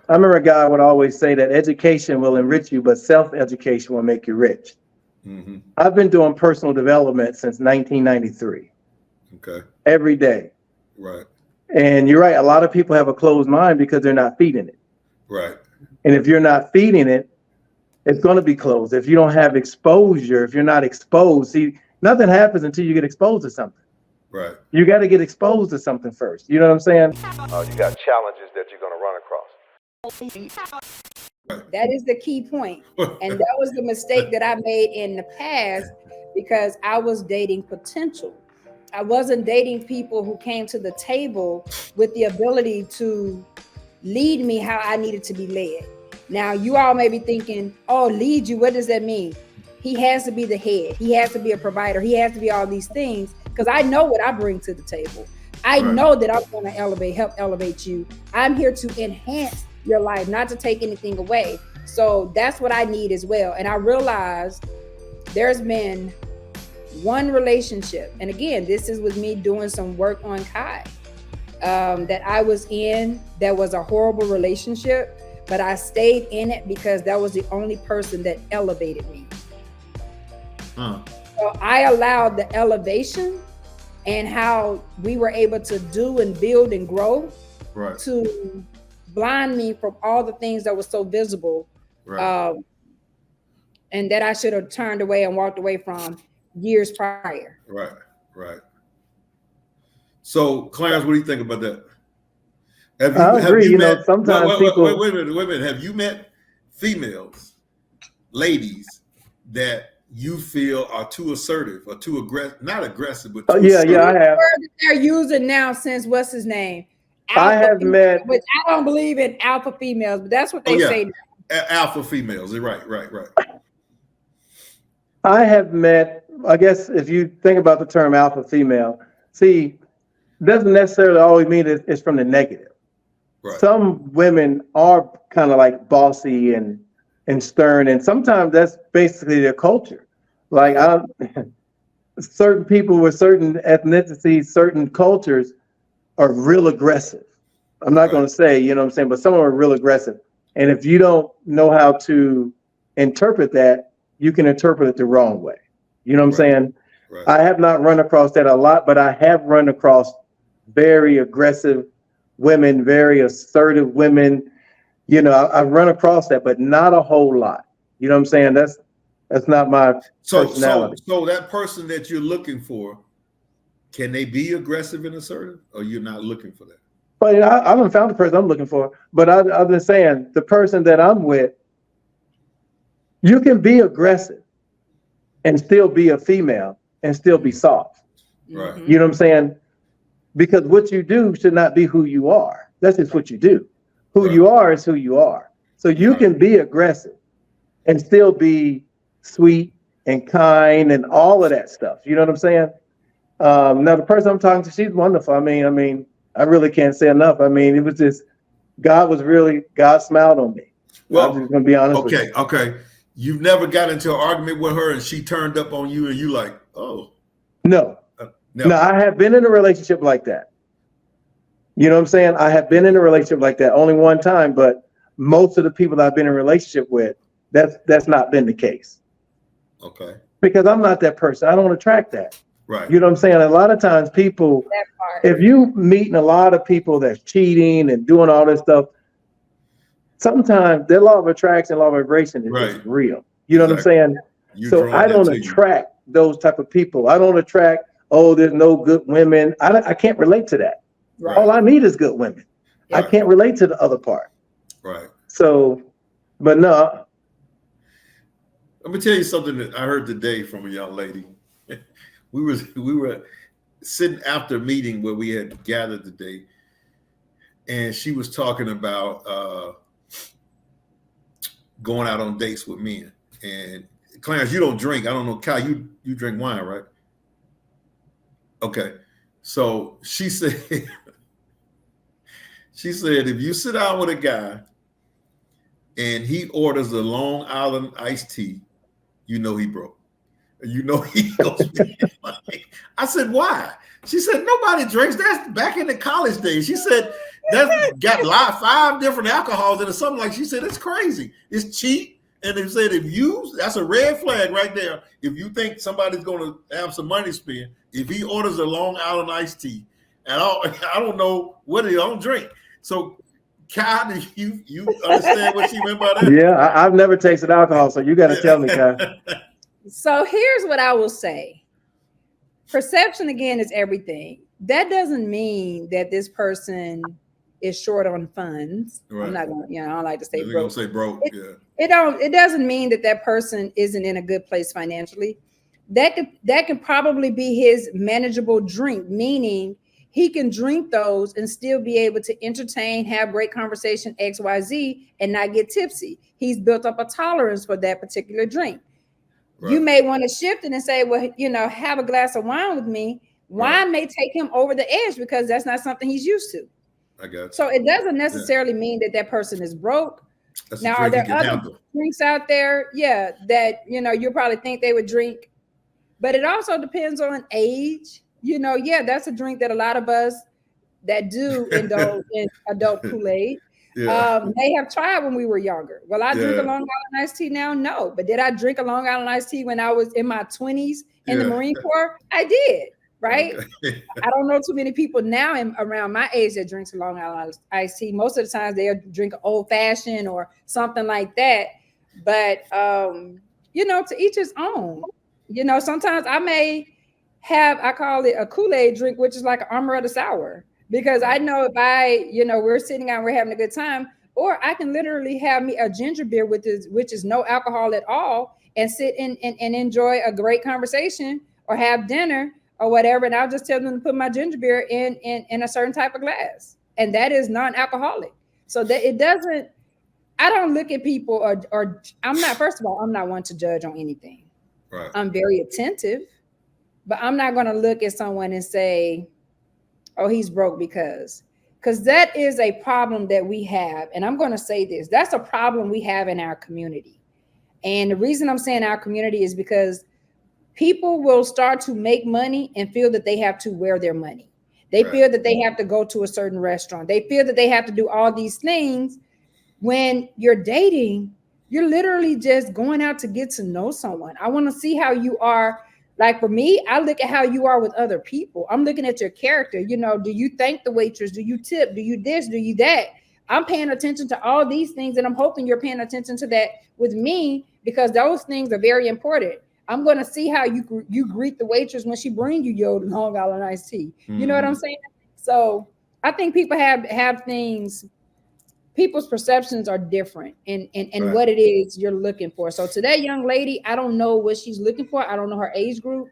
I remember a guy would always say that education will enrich you, but self-education will make you rich. Mm-hmm. I've been doing personal development since 1993, Okay. every day. Right. And you're right, a lot of people have a closed mind because they're not feeding it. Right. And if you're not feeding it, it's going to be closed. If you don't have exposure, if you're not exposed, see, nothing happens until you get exposed to something. Right. You got to get exposed to something first. You know what I'm saying? You got challenges that you're going to run across. That is the key point. And that was the mistake that I made in the past because I was dating potential. I wasn't dating people who came to the table with the ability to lead me how I needed to be led. Now, you all may be thinking, oh, lead you, what does that mean? He has to be the head. He has to be a provider. He has to be all these things because I know what I bring to the table. I know that I'm going to help elevate you. I'm here to enhance your life, not to take anything away. So that's what I need as well. And I realized there's been one relationship, and again, this is with me doing some work on Kai, that I was in, that was a horrible relationship, but I stayed in it because that was the only person that elevated me. So I allowed the elevation and how we were able to do and build and grow to blind me from all the things that were so visible, and that I should have turned away and walked away from years prior. Right, right. So, Clarence, what do you think about that? I agree. You know, sometimes people. Wait a minute. Have you met females, ladies, that you feel are too assertive or too aggressive? Not aggressive, but too assertive. Yeah, I have. They're using now since what's his name? I have met. Which I don't believe in alpha females, but that's what they say now. Alpha females. Right. I have met, I guess if you think about the term alpha female, see, doesn't necessarily always mean it's from the negative. Right. Some women are kind of like bossy and stern, and sometimes that's basically their culture. Like certain people with certain ethnicities, certain cultures are real aggressive. I'm not going to say, you know what I'm saying, but some are real aggressive. And if you don't know how to interpret that, you can interpret it the wrong way. You know what I'm saying? Right. I have not run across that a lot, but I have run across very aggressive women, very assertive women. You know, I've run across that, but not a whole lot. You know what I'm saying? That's not my personality. So that person that you're looking for, can they be aggressive and assertive, or you're not looking for that? But I haven't found the person I'm looking for. But I've been saying the person that I'm with, you can be aggressive and still be a female and still be soft. Right. You know what I'm saying? Because what you do should not be who you are. That's just what you do. Who you are is who you are. So you can be aggressive and still be sweet and kind and all of that stuff. You know what I'm saying? Now the person I'm talking to, she's wonderful. I mean, I really can't say enough. I mean, it was just God smiled on me. Well, I'm just gonna be honest with you. Okay. You've never got into an argument with her and she turned up on you and you like, oh. No. No, I have been in a relationship like that. You know what I'm saying? I have been in a relationship like that only one time, but most of the people that I've been in a relationship with, that's not been the case. Okay. Because I'm not that person. I don't attract that. Right. You know what I'm saying? A lot of times people, if you meeting a lot of people that's cheating and doing all this stuff, sometimes their law of attraction, law of vibration is real. You know what I'm saying? So I don't attract those type of people. I don't attract, there's no good women. I can't relate to that. Right. All I need is good women. Right. I can't relate to the other part. Right. So, but no. Let me tell you something that I heard today from a young lady. We were sitting after a meeting where we had gathered today, and she was talking about going out on dates with men. And Clarence, you don't drink. I don't know, Kai, you drink wine, right? Okay. So she said, if you sit down with a guy and he orders a Long Island iced tea, you know he broke. You know he goes spend money. I said, why? She said, nobody drinks. That's back in the college days. She said, that's got 5 different alcohols in it. Something like she said, it's crazy. It's cheap. And they said that's a red flag right there. If you think somebody's going to have some money spent, if he orders a Long Island iced tea, and I don't know what I don't drink. So, Kai, do you understand what she meant by that? Yeah, I've never tasted alcohol, so you got to tell me, Kai. So here's what I will say. Perception, again, is everything. That doesn't mean that this person is short on funds. Right. I'm not going to, I don't like to say broke. Going to say broke, It doesn't mean that that person isn't in a good place financially. That could probably be his manageable drink, meaning he can drink those and still be able to entertain, have great conversation, XYZ, and not get tipsy. He's built up a tolerance for that particular drink. Right. You may want to shift it and say, well, have a glass of wine with me. Wine may take him over the edge because that's not something he's used to. I got you. So it doesn't necessarily mean that person is broke. That's now, are there other drinks out there? Yeah, that you probably think they would drink, but it also depends on age. That's a drink that a lot of us that do indulge in adult Kool-Aid may have tried when we were younger. Will I drink a Long Island iced tea now? No, but did I drink a Long Island iced tea when I was in my 20s in the Marine Corps? I did. Right. Okay. I don't know too many people now around my age that drinks a Long Island iced tea. Most of the times they'll drink an old fashioned or something like that. But, to each his own. Sometimes I may I call it a Kool-Aid drink, which is like an amaretto sour, because I know if we're sitting out and we're having a good time, or I can literally have me a ginger beer which is no alcohol at all, and sit and enjoy a great conversation or have dinner or whatever, and I'll just tell them to put my ginger beer in a certain type of glass, and that is non-alcoholic. So that it doesn't. I don't look at people or I'm not. First of all, I'm not one to judge on anything. Right. I'm very attentive, but I'm not going to look at someone and say, "Oh, he's broke," because that is a problem that we have, and I'm going to say this: that's a problem we have in our community, and the reason I'm saying our community is because people will start to make money and feel that they have to wear their money. They feel that they have to go to a certain restaurant. They feel that they have to do all these things. When you're dating, you're literally just going out to get to know someone. I want to see how you are. Like for me, I look at how you are with other people. I'm looking at your character. Do you thank the waitress? Do you tip? Do you this? Do you that? I'm paying attention to all these things, and I'm hoping you're paying attention to that with me, because those things are very important. I'm going to see how you greet the waitress when she brings you your Long Island iced tea. You know what I'm saying? So I think people have things, people's perceptions are different in what it is you're looking for. So to that young lady, I don't know what she's looking for. I don't know her age group,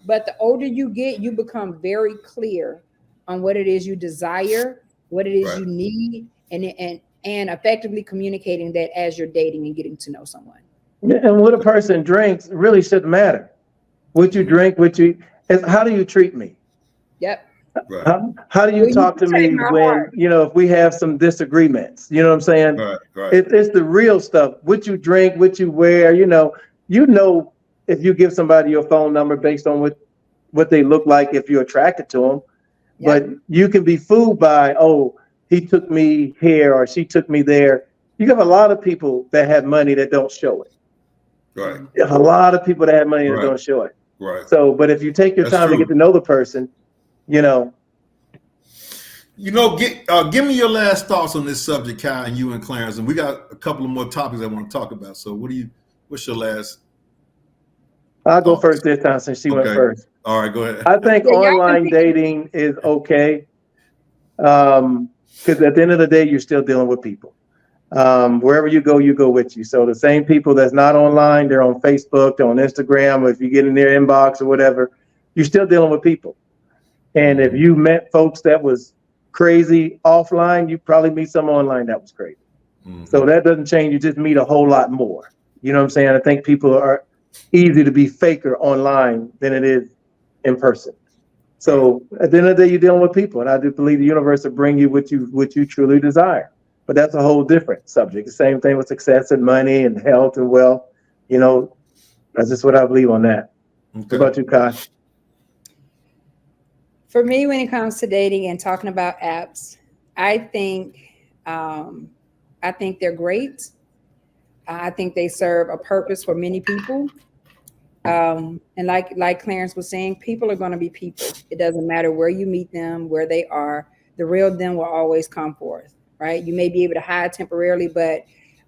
but the older you get, you become very clear on what it is you desire, what it is you need, and effectively communicating that as you're dating and getting to know someone. And what a person drinks really shouldn't matter. What you drink, how do you treat me? Yep. Right. How do you talk to me when, if we have some disagreements, you know what I'm saying? Right. It's the real stuff. What you drink, what you wear, if you give somebody your phone number based on what they look like, if you're attracted to them, but you can be fooled by, he took me here or she took me there. You have a lot of people that have money that don't show it. Right. A lot of people that have money that don't show it. Right. So, but if you take your time to get to know the person, give me your last thoughts on this subject, Kai, and you and Clarence, and we got a couple of more topics I want to talk about. So what's your last? I'll go first this time since she went first. All right, go ahead. I think online dating is okay. Because at the end of the day, you're still dealing with people. Wherever you go with you. So the same people that's not online, they're on Facebook, they're on Instagram, or if you get in their inbox or whatever, you're still dealing with people. And if you met folks that was crazy offline, you probably meet some online that was crazy. Mm-hmm. So that doesn't change. You just meet a whole lot more. You know what I'm saying? I think people are easy to be faker online than it is in person. So at the end of the day, you're dealing with people. And I do believe the universe will bring you what you truly desire. But that's a whole different subject. The same thing with success and money and health and wealth. That's just what I believe on that. Okay. What about you, Kai? For me, when it comes to dating and talking about apps, I think they're great. I think they serve a purpose for many people. And like Clarence was saying, people are going to be people. It doesn't matter where you meet them, where they are. The real them will always come forth, right? You may be able to hide temporarily, but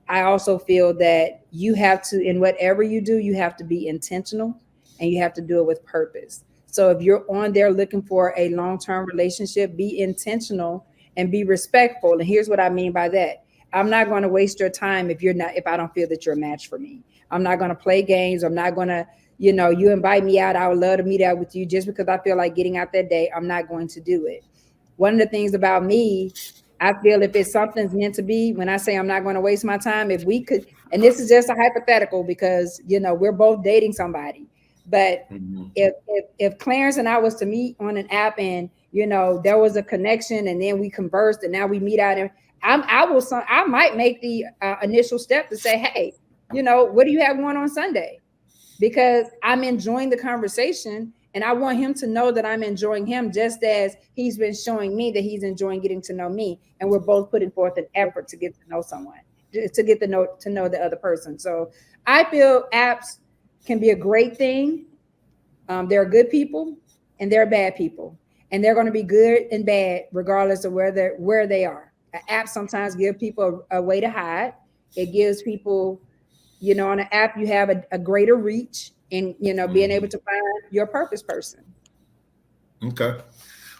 I also feel that you have to, in whatever you do, you have to be intentional and you have to do it with purpose. So if you're on there looking for a long-term relationship, be intentional and be respectful. And here's what I mean by that. I'm not going to waste your time if I don't feel that you're a match for me. I'm not going to play games. I'm not going to, you invite me out. I would love to meet out with you just because I feel like getting out that day. I'm not going to do it. One of the things about me, I feel if it's something's meant to be, when I say I'm not going to waste my time, if we could, and this is just a hypothetical because, we're both dating somebody, but if Clarence and I was to meet on an app and, there was a connection and then we conversed and now we meet out and I might make the initial step to say, hey, what do you have going on Sunday? Because I'm enjoying the conversation and I want him to know that I'm enjoying him just as he's been showing me that he's enjoying getting to know me. And we're both putting forth an effort to get to know someone, to get to know the other person. So I feel apps can be a great thing. There are good people and there are bad people. And they're going to be good and bad regardless of where they are. An app sometimes gives people a way to hide. It gives people, on an app, you have a greater reach in, being able to find your purpose person. Okay.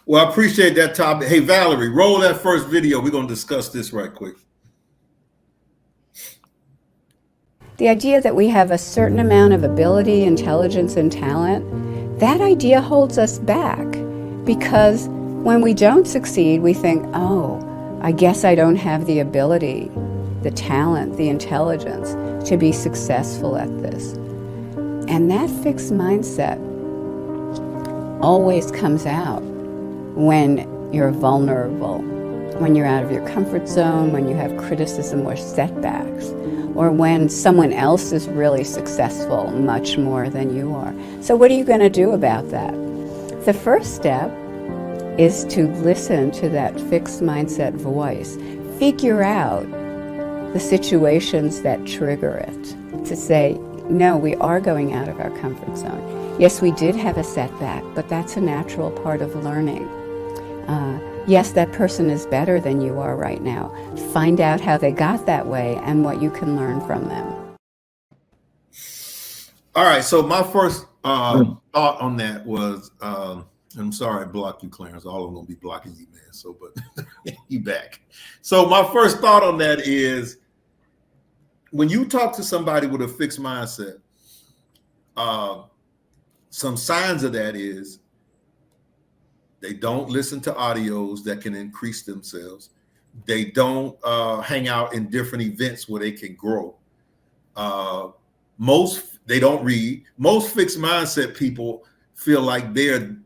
Well, I appreciate that topic. Hey, Valerie, roll that first video. We're going to discuss this right quick. The idea that we have a certain amount of ability, intelligence, and talent, that idea holds us back because when we don't succeed, we think, oh, I guess I don't have the ability, the talent, the intelligence to be successful at this. And that fixed mindset always comes out when you're vulnerable, when you're out of your comfort zone, when you have criticism or setbacks, or when someone else is really successful much more than you are. So what are you going to do about that? The first step is to listen to that fixed mindset voice. Figure out the situations that trigger it. To say, no, we are going out of our comfort zone. Yes, we did have a setback, but that's a natural part of learning. Yes, that person is better than you are right now. Find out how they got that way and what you can learn from them. All right, so my first thought on that was, I'm sorry I blocked you, Clarence. All of them gonna be blocking you, man. So, but you back. So my first thought on that is, when you talk to somebody with a fixed mindset, some signs of that is they don't listen to audios that can increase themselves. They don't hang out in different events where they can grow. They don't read. Most fixed mindset people feel like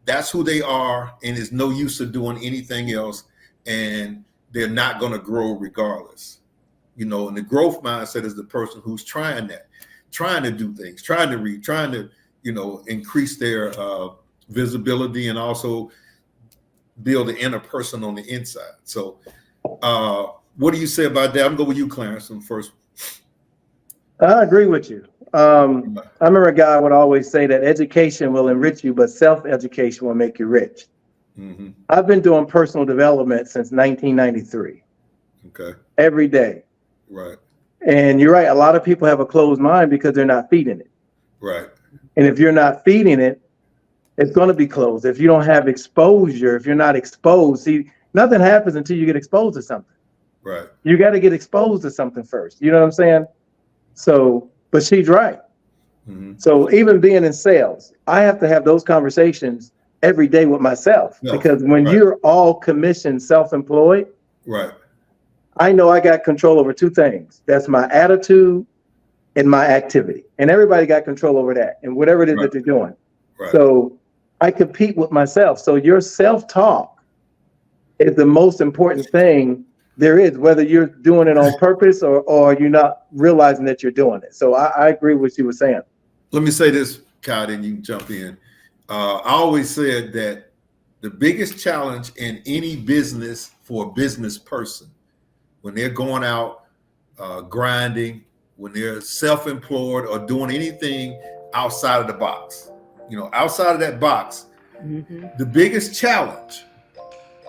that's who they are and there's no use of doing anything else, and they're not going to grow regardless. And the growth mindset is the person who's trying to do things, trying to read, trying to, increase their visibility and also build the inner person on the inside. So what do you say about that? I'm going to go with you, Clarence, first. I agree with you. I remember a guy would always say that education will enrich you, but self-education will make you rich. Mm-hmm. I've been doing personal development since 1993. Okay. Every day. Right. And you're right. A lot of people have a closed mind because they're not feeding it. Right. And if you're not feeding it, it's going to be closed. If you don't have exposure, if you're not exposed, see, nothing happens until you get exposed to something. Right. You got to get exposed to something first. You know what I'm saying? So, but she's right. Mm-hmm. So even being in sales, I have to have those conversations every day with myself, because when you're all commissioned, self-employed, right, I know I got control over two things. That's my attitude and my activity. And everybody got control over that and whatever it is that they're doing. Right. So I compete with myself. So your self-talk is the most important thing there is, whether you're doing it on purpose or you're not realizing that you're doing it. So I agree with what you were saying. Let me say this, Kyle, and you jump in. I always said that the biggest challenge in any business for a business person when they're going out grinding, when they're self-employed or doing anything outside of the box, outside of that box, the biggest challenge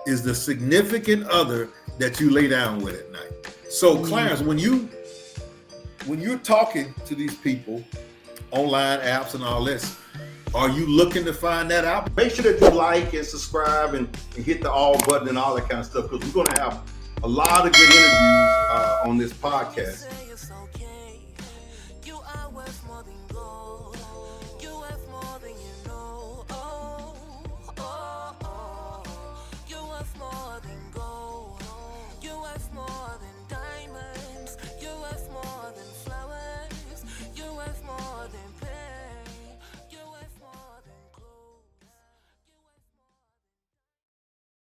is the significant other that you lay down with at night. So Clarence, when you're talking to these people, online apps and all this, are you looking to find that out? Make sure that you like and subscribe and hit the all button and all that kind of stuff, because we're going to have a lot of good interviews on this podcast.